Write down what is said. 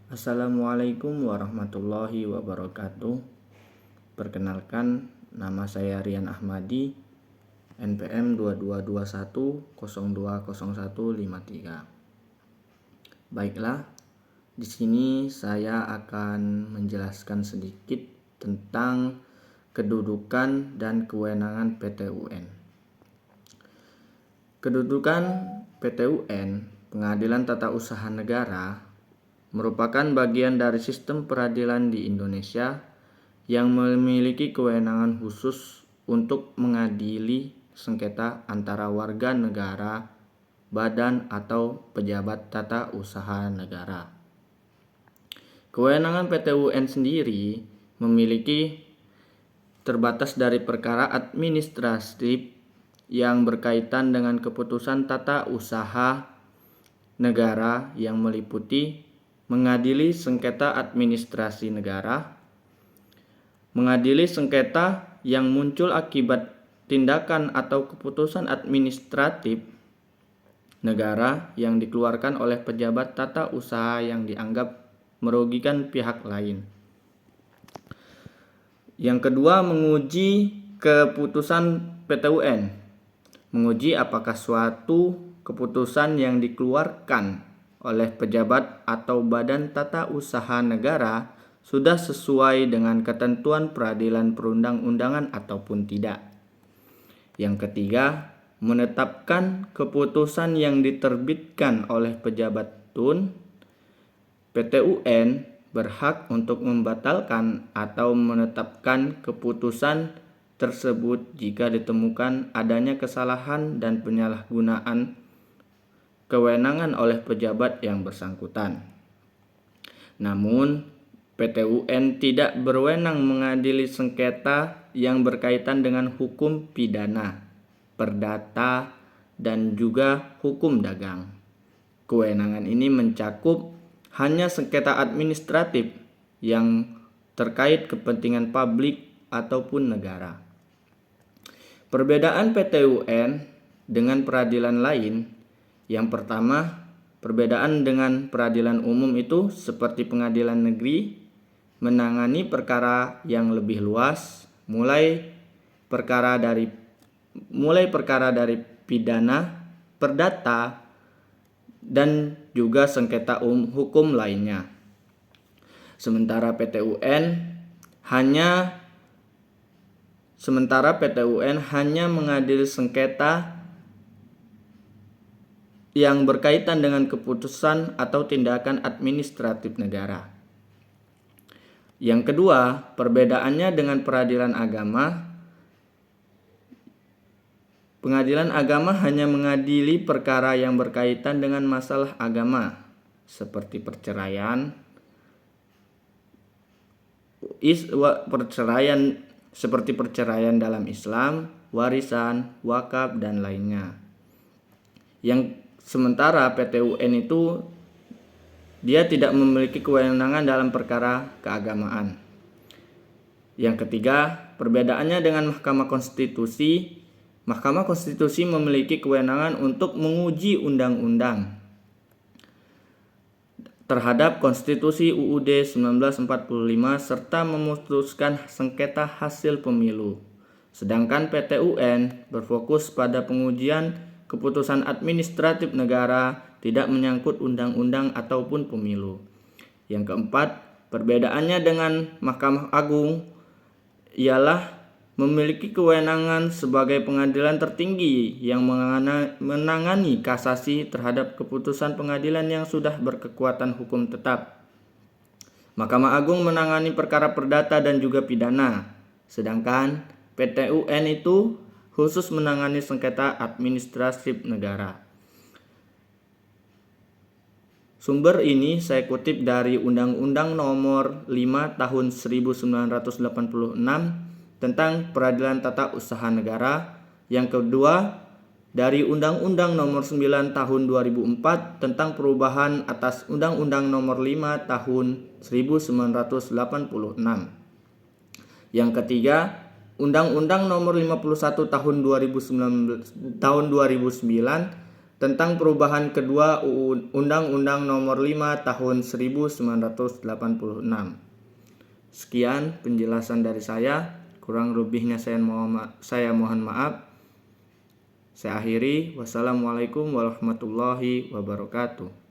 Assalamualaikum warahmatullahi wabarakatuh. Perkenalkan, nama saya Rian Ahmadi, NPM 2221020153. Baiklah, di sini saya akan menjelaskan sedikit tentang kedudukan dan kewenangan PT-UN. Kedudukan PT-UN, Pengadilan Tata Usaha Negara, merupakan bagian dari sistem peradilan di Indonesia yang memiliki kewenangan khusus untuk mengadili sengketa antara warga negara, badan atau pejabat tata usaha negara. Kewenangan PT-UN sendiri memiliki terbatas dari perkara administratif yang berkaitan dengan keputusan tata usaha negara yang meliputi mengadili sengketa administrasi negara, mengadili sengketa yang muncul akibat tindakan atau keputusan administratif negara yang dikeluarkan oleh pejabat tata usaha yang dianggap merugikan pihak lain. Yang kedua, menguji keputusan PT-UN. Menguji apakah suatu keputusan yang dikeluarkan oleh pejabat atau badan tata usaha negara sudah sesuai dengan ketentuan peradilan perundang-undangan ataupun tidak. Yang ketiga, menetapkan keputusan yang diterbitkan oleh pejabat TUN. PT-UN berhak untuk membatalkan atau menetapkan keputusan tersebut jika ditemukan adanya kesalahan dan penyalahgunaan kewenangan oleh pejabat yang bersangkutan. Namun, PT-UN tidak berwenang mengadili sengketa yang berkaitan dengan hukum pidana, perdata, dan juga hukum dagang. Kewenangan ini mencakup hanya sengketa administratif yang terkait kepentingan publik ataupun negara. Perbedaan PT-UN dengan peradilan lain, yang pertama, perbedaan dengan peradilan umum itu seperti pengadilan negeri menangani perkara yang lebih luas, mulai perkara dari pidana, perdata, dan juga sengketa hukum lainnya. Sementara PT-UN hanya mengadili sengketa yang berkaitan dengan keputusan atau tindakan administratif negara. Yang kedua, perbedaannya dengan peradilan agama. Pengadilan agama hanya mengadili perkara yang berkaitan dengan masalah agama, seperti perceraian dalam Islam, warisan, wakaf, dan lainnya. Yang sementara PT-UN itu dia tidak memiliki kewenangan dalam perkara keagamaan. Yang ketiga, perbedaannya dengan Mahkamah Konstitusi. Mahkamah Konstitusi memiliki kewenangan untuk menguji undang-undang terhadap Konstitusi UUD 1945 serta memutuskan sengketa hasil pemilu. Sedangkan PT-UN berfokus pada pengujian keputusan administratif negara, tidak menyangkut undang-undang ataupun pemilu. Yang keempat, perbedaannya dengan Mahkamah Agung ialah memiliki kewenangan sebagai pengadilan tertinggi yang menangani kasasi terhadap keputusan pengadilan yang sudah berkekuatan hukum tetap. Mahkamah Agung menangani perkara perdata dan juga pidana, sedangkan PT-UN itu khusus menangani sengketa administratif negara. Sumber ini saya kutip dari Undang-Undang Nomor 5 Tahun 1986 tentang Peradilan Tata Usaha Negara. Yang kedua, dari Undang-Undang Nomor 9 Tahun 2004 tentang perubahan atas Undang-Undang Nomor 5 Tahun 1986. Yang ketiga, Undang-Undang Nomor 51 Tahun 2009 tentang perubahan kedua Undang-Undang Nomor 5 Tahun 1986. Sekian penjelasan dari saya. Kurang lebihnya saya mohon maaf. Saya akhiri. Wassalamualaikum warahmatullahi wabarakatuh.